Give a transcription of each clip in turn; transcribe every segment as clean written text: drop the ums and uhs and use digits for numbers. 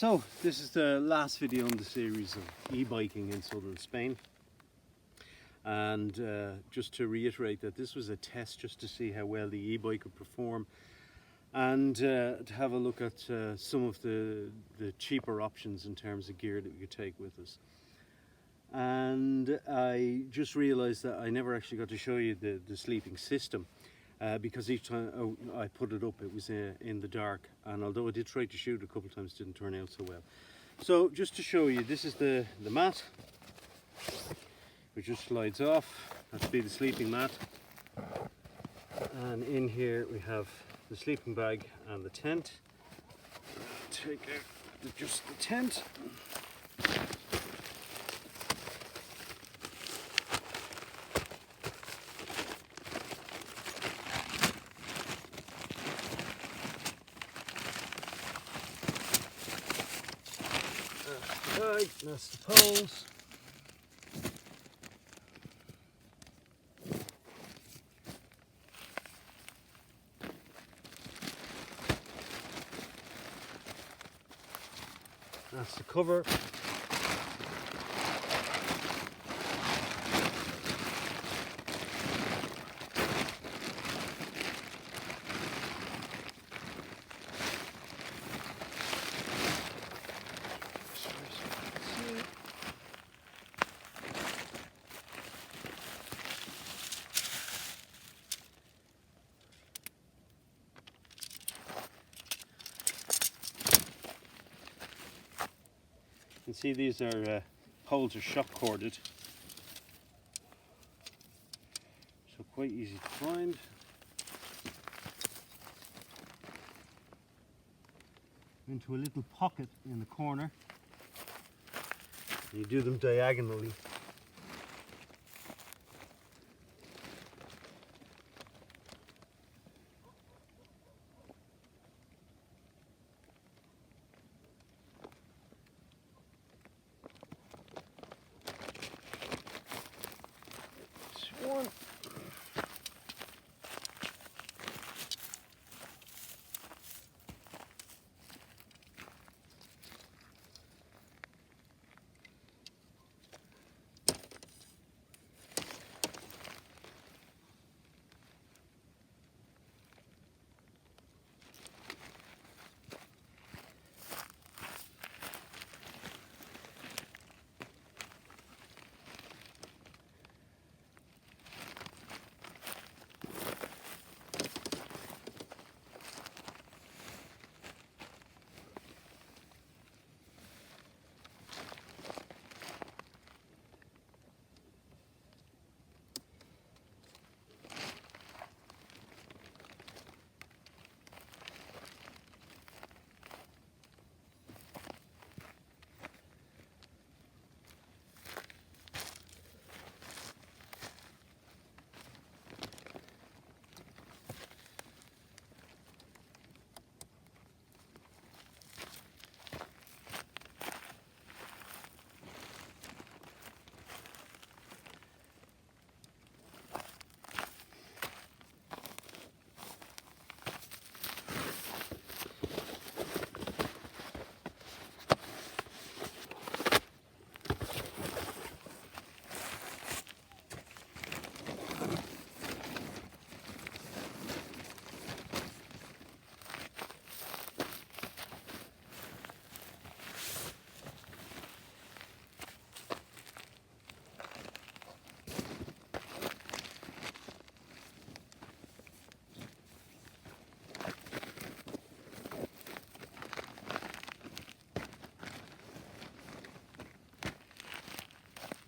So this is the last video in the series of e-biking in southern Spain, and just to reiterate that this was a test just to see how well the e-bike would perform, and to have a look at some of the cheaper options in terms of gear that we could take with us. And I just realized that I never actually got to show you the sleeping system, because each time I put it up it was in the dark, and although I did try to shoot a couple of times, it didn't turn out so well. So just to show you, this is the mat, which just slides off. That's be the sleeping mat, and in here we have the sleeping bag and the tent. Take out just the tent. That's the poles. That's the cover. You can see these are poles are shock corded, so quite easy to find. Into a little pocket in the corner. You do them diagonally. One.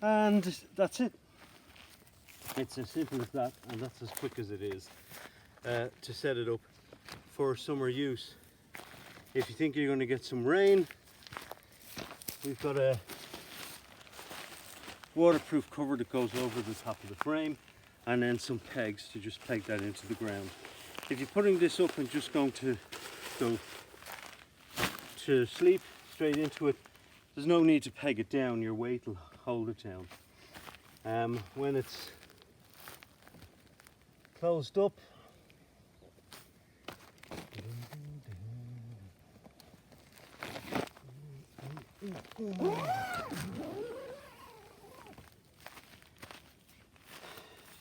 And that's it. It's as simple as that, and that's as quick as it is to set it up for summer use. If you think you're going to get some rain, we've got a waterproof cover that goes over the top of the frame, and then some pegs to just peg that into the ground. If you're putting this up and just going to go to sleep straight into it, there's no need to peg it down. Your weight will hold it down. When it's closed up,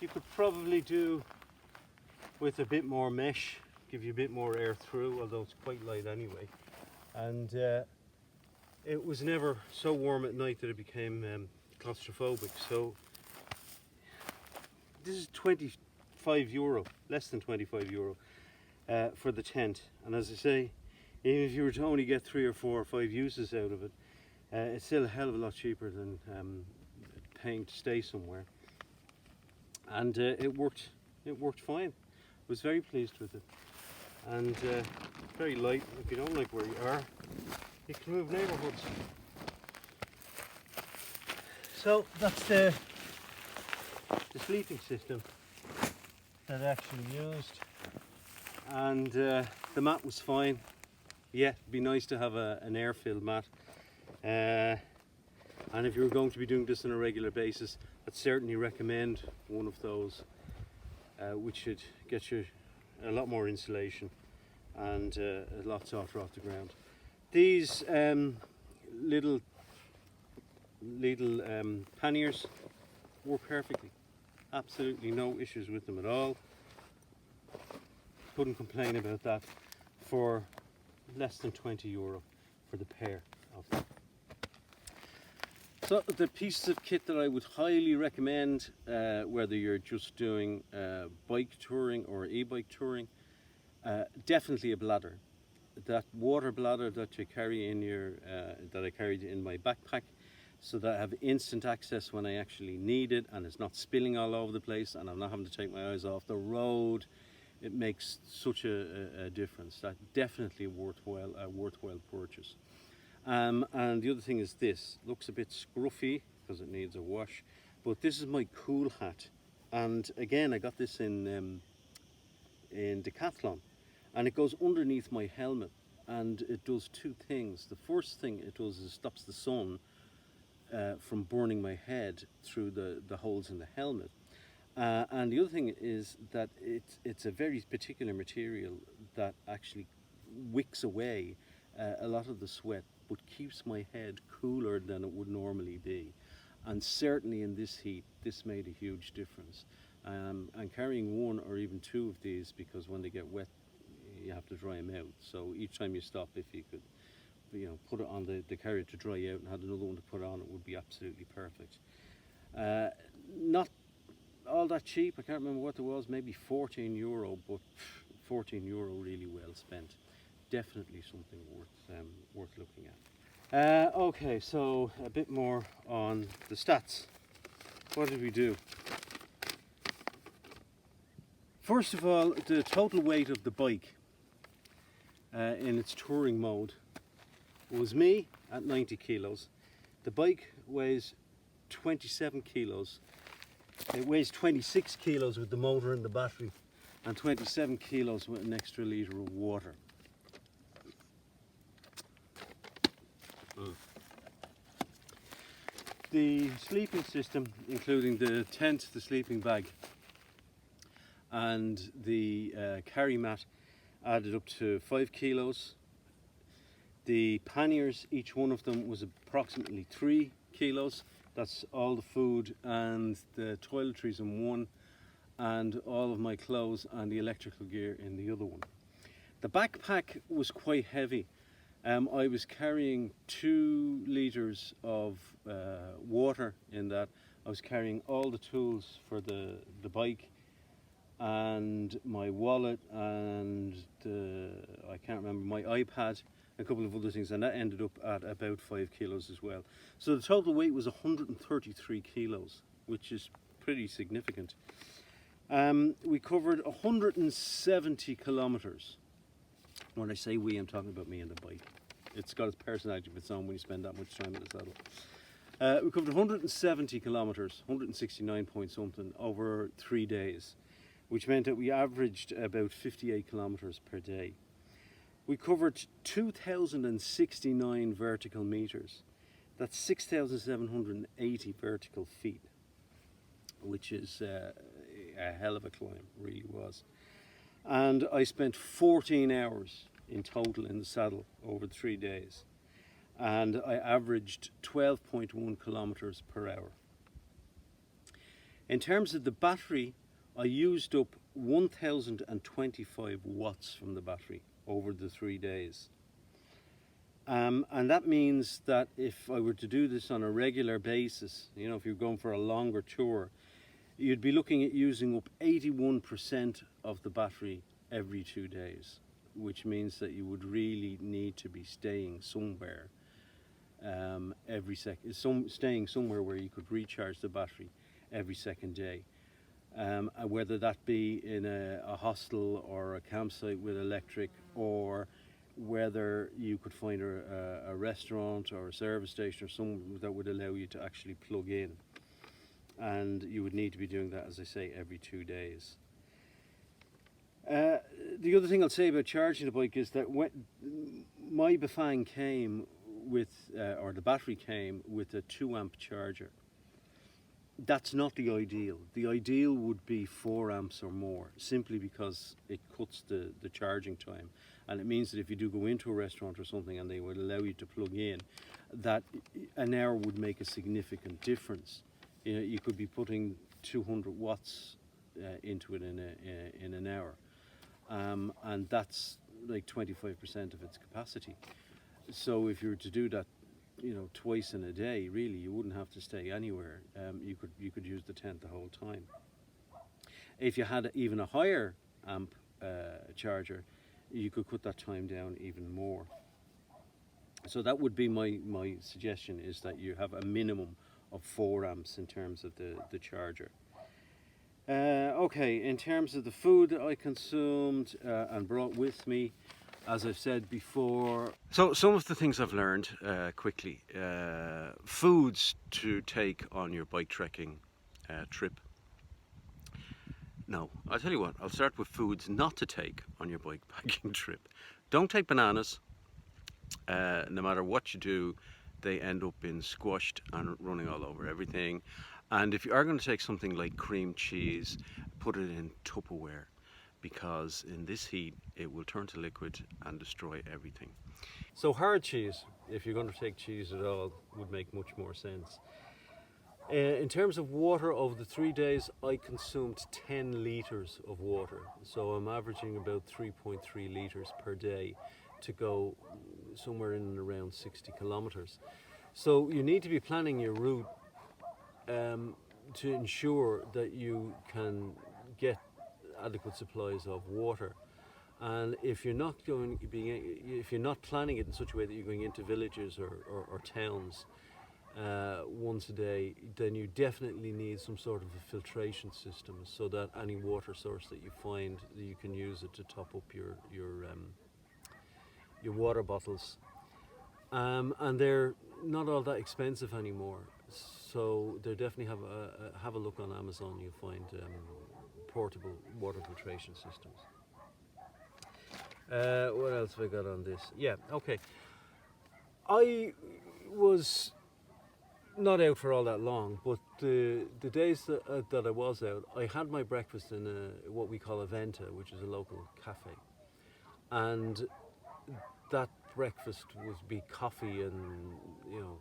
You could probably do with a bit more mesh, give you a bit more air through, although it's quite light anyway. And it was never so warm at night that it became claustrophobic. So this is €25, less than €25 for the tent. And as I say, even if you were to only get 3 or 4 or 5 uses out of it, it's still a hell of a lot cheaper than paying to stay somewhere. And it worked fine. I was very pleased with it. And very light. If you don't like where you are, you can move neighbourhoods. So that's the sleeping system that I actually used. And the mat was fine. Yeah, it'd be nice to have an air-filled mat. And if you were going to be doing this on a regular basis, I'd certainly recommend one of those, which should get you a lot more insulation and a lot softer off the ground. These little panniers work perfectly. Absolutely no issues with them at all. Couldn't complain about that for less than €20 for the pair of them. So the pieces of kit that I would highly recommend, whether you're just doing bike touring or e-bike touring, definitely a bladder. That water bladder that you carry in your, that I carried in my backpack, so that I have instant access when I actually need it, and it's not spilling all over the place, and I'm not having to take my eyes off the road. It makes such a difference. That definitely a worthwhile purchase. And the other thing is this, looks a bit scruffy because it needs a wash, but this is my cool hat. And again, I got this in Decathlon, and it goes underneath my helmet, and it does 2 things. The first thing it does is stops the sun from burning my head through the holes in the helmet. And the other thing is that it's a very particular material that actually wicks away a lot of the sweat, but keeps my head cooler than it would normally be. And certainly in this heat, this made a huge difference. And carrying 1 or even 2 of these, because when they get wet, you have to dry them out. So each time you stop, if you could, put it on the carrier to dry out and had another one to put on, it would be absolutely perfect. Not all that cheap. I can't remember what it was, maybe €14, but €14 really well spent. Definitely something worth looking at. Okay, so a bit more on the stats. What did we do? First of all, the total weight of the bike in its touring mode was me at 90 kilos. The bike weighs 27 kilos. It weighs 26 kilos with the motor and the battery, and 27 kilos with an extra litre of water. The sleeping system, including the tent, the sleeping bag, and the carry mat, added up to 5 kilos. The panniers, each one of them was approximately 3 kilos. That's all the food and the toiletries in one, and all of my clothes and the electrical gear in the other one. The backpack was quite heavy. I was carrying 2 litres of water in that. I was carrying all the tools for the bike, and my wallet, and I can't remember, my iPad, a couple of other things, and that ended up at about 5 kilos as well. So the total weight was 133 kilos, which is pretty significant. We covered 170 kilometers. When I say we, I'm talking about me and the bike. It's got its personality of its own when you spend that much time in the saddle. We covered 170 kilometers, 169 point something, over 3 days, which meant that we averaged about 58 kilometers per day. We covered 2,069 vertical meters. That's 6,780 vertical feet, which is a hell of a climb, really was. And I spent 14 hours in total in the saddle over 3 days. and I averaged 12.1 kilometers per hour. In terms of the battery, I used up 1025 watts from the battery over the 3 days. And that means that if I were to do this on a regular basis, you know, if you're going for a longer tour, you'd be looking at using up 81% of the battery every 2 days, which means that you would really need to be staying somewhere staying somewhere where you could recharge the battery every second day. Whether that be in a hostel or a campsite with electric, or whether you could find a restaurant or a service station or something that would allow you to actually plug in. And you would need to be doing that, as I say, every 2 days. The other thing I'll say about charging the bike is that when my Bafang came with, or the battery came with a 2 amp charger. That's not the ideal. The ideal would be 4 amps or more, simply because it cuts the charging time. And it means that if you do go into a restaurant or something and they would allow you to plug in, that an hour would make a significant difference. You know, you could be putting 200 watts into it in an hour. And that's like 25% of its capacity. So if you were to do that, you know, twice in a day, really, you wouldn't have to stay anywhere. You could use the tent the whole time. If you had even a higher amp charger, you could cut that time down even more. So that would be my suggestion, is that you have a minimum of 4 amps in terms of the charger. Okay, in terms of the food that I consumed and brought with me, as I've said before. So some of the things I've learned quickly. Foods to take on your bike trekking trip. No, I'll tell you what, I'll start with foods not to take on your bike packing trip. Don't take bananas. No matter what you do, they end up being squashed and running all over everything. And if you are going to take something like cream cheese, put it in Tupperware, because in this heat it will turn to liquid and destroy everything. So hard cheese, if you're going to take cheese at all, would make much more sense. In terms of water, over the 3 days I consumed 10 litres of water, so I'm averaging about 3.3 litres per day to go somewhere in and around 60 kilometres. So you need to be planning your route to ensure that you can get adequate supplies of water. And if you're not planning it in such a way that you're going into villages or towns once a day, then you definitely need some sort of a filtration system, so that any water source that you find, that you can use it to top up your water bottles. And they're not all that expensive anymore, so they definitely have a look on Amazon. You'll find portable water filtration systems. What else have I got on this? Yeah, okay. I was not out for all that long, but the days that I was out, I had my breakfast in what we call a Venta, which is a local cafe. And that breakfast would be coffee and, you know,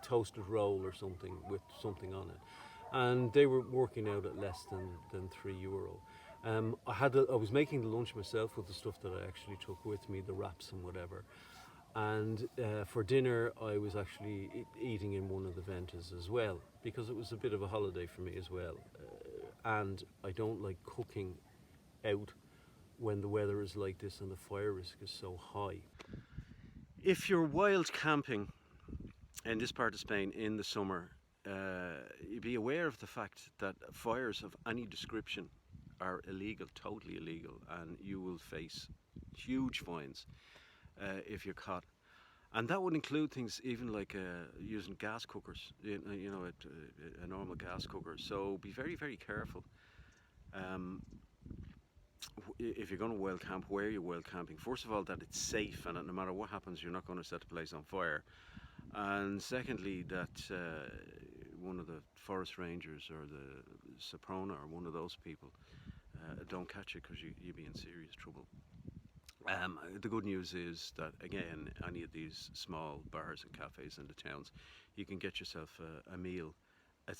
toasted roll or something with something on it. And they were working out at less than €3. I was making the lunch myself with the stuff that I actually took with me, the wraps and whatever. And for dinner, I was actually eating in one of the Ventas as well, because it was a bit of a holiday for me as well. And I don't like cooking out when the weather is like this and the fire risk is so high. If you're wild camping in this part of Spain in the summer, be aware of the fact that fires of any description are illegal, totally illegal, and you will face huge fines if you're caught. And that would include things even like using gas cookers, a normal gas cooker. So be very, very careful. If you're going to wild camp, where you're wild camping, first of all, that it's safe and that no matter what happens, you're not going to set the place on fire. And secondly, that one of the forest rangers or the Soprano or one of those people don't catch it, because you'd be in serious trouble. The good news is that, again, any of these small bars and cafes in the towns, you can get yourself a meal, a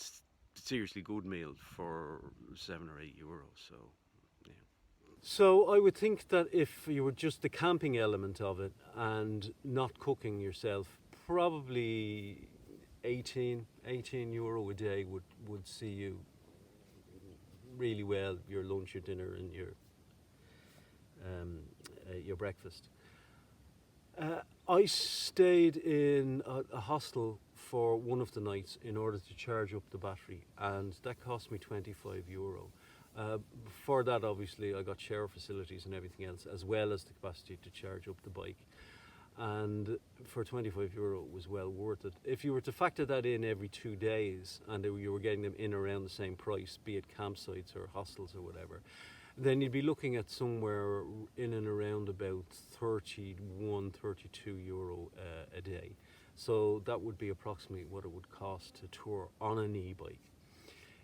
seriously good meal for €7 or €8. So, yeah. So I would think that if you were just the camping element of it and not cooking yourself, probably €18 a day would see you really well, your lunch, your dinner, and your breakfast. I stayed in a hostel for one of the nights in order to charge up the battery, and that cost me €25. For that, obviously, I got shower facilities and everything else, as well as the capacity to charge up the bike. And for €25, it was well worth it. If you were to factor that in every 2 days, and you were getting them in around the same price, be it campsites or hostels or whatever, then you'd be looking at somewhere in and around about €31, €32 a day. So that would be approximately what it would cost to tour on an e-bike.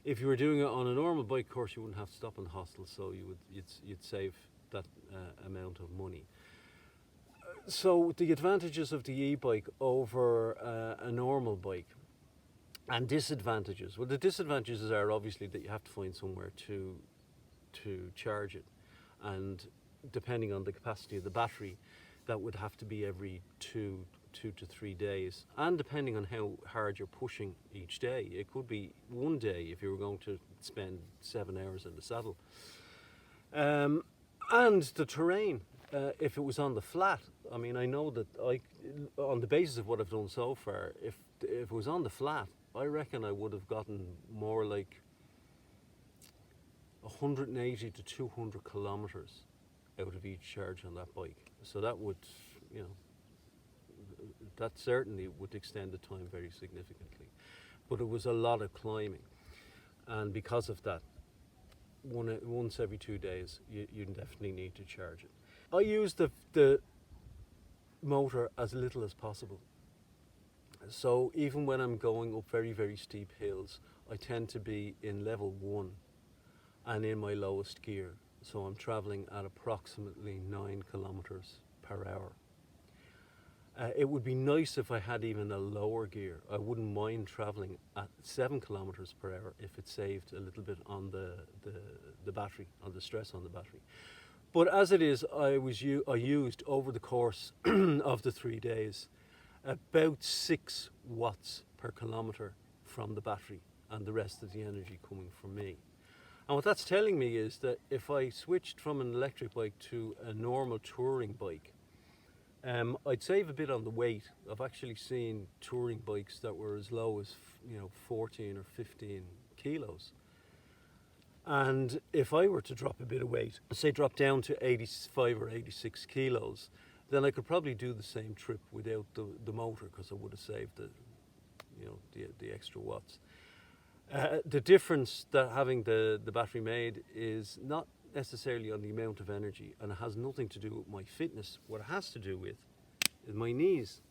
If you were doing it on a normal bike course, you wouldn't have to stop in the hostel, so you'd save that amount of money. So the advantages of the e-bike over a normal bike, and disadvantages. Well, the disadvantages are obviously that you have to find somewhere to charge it, and depending on the capacity of the battery, that would have to be every two to 3 days, and depending on how hard you're pushing each day, it could be one day if you were going to spend 7 hours in the saddle. And the terrain, if it was on the flat, I mean, I know that on the basis of what I've done so far, if it was on the flat, I reckon I would have gotten more like 180 to 200 kilometers out of each charge on that bike. So that would, that certainly would extend the time very significantly. But it was a lot of climbing, and because of that, once every 2 days, you definitely need to charge it. I use the motor as little as possible. So even when I'm going up very, very steep hills, I tend to be in level 1 and in my lowest gear. So I'm traveling at approximately 9 kilometers per hour. It would be nice if I had even a lower gear. I wouldn't mind traveling at 7 kilometers per hour if it saved a little bit on the battery, on the stress on the battery. But as it is, I used over the course of the 3 days about 6 watts per kilometre from the battery, and the rest of the energy coming from me. And what that's telling me is that if I switched from an electric bike to a normal touring bike, I'd save a bit on the weight. I've actually seen touring bikes that were as low as 14 or 15 kilos. And if I were to drop a bit of weight, say drop down to 85 or 86 kilos, then I could probably do the same trip without the motor, because I would have saved the extra watts. The difference that having the battery made is not necessarily on the amount of energy, and it has nothing to do with my fitness. What it has to do with is my knees.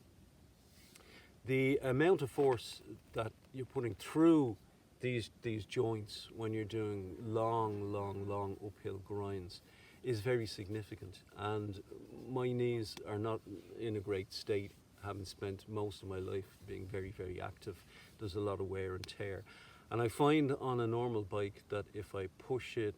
The amount of force that you're putting through these joints when you're doing long uphill grinds is very significant, and my knees are not in a great state, having spent most of my life being very, very active. There's a lot of wear and tear, and I find on a normal bike that if I push it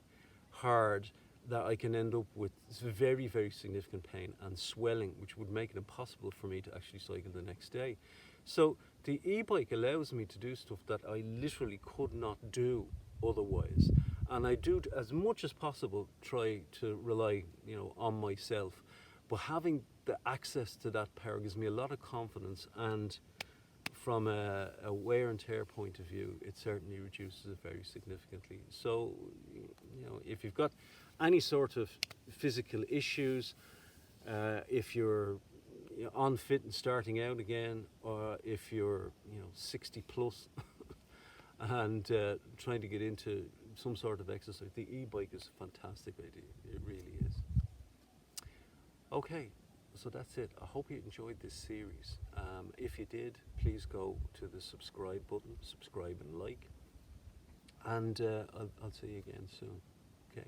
hard, that I can end up with very, very significant pain and swelling, which would make it impossible for me to actually cycle the next day. So the e-bike allows me to do stuff that I literally could not do otherwise, and I do as much as possible try to rely on myself, but having the access to that power gives me a lot of confidence, and from a wear and tear point of view, it certainly reduces it very significantly. So if you've got any sort of physical issues, if you're unfit and starting out again, or if you're 60 plus and trying to get into some sort of exercise, the e-bike is a fantastic idea. It really is. Okay, so that's it. I hope you enjoyed this series. If you did, please go to the subscribe button, subscribe and like, and I'll see you again soon. Okay.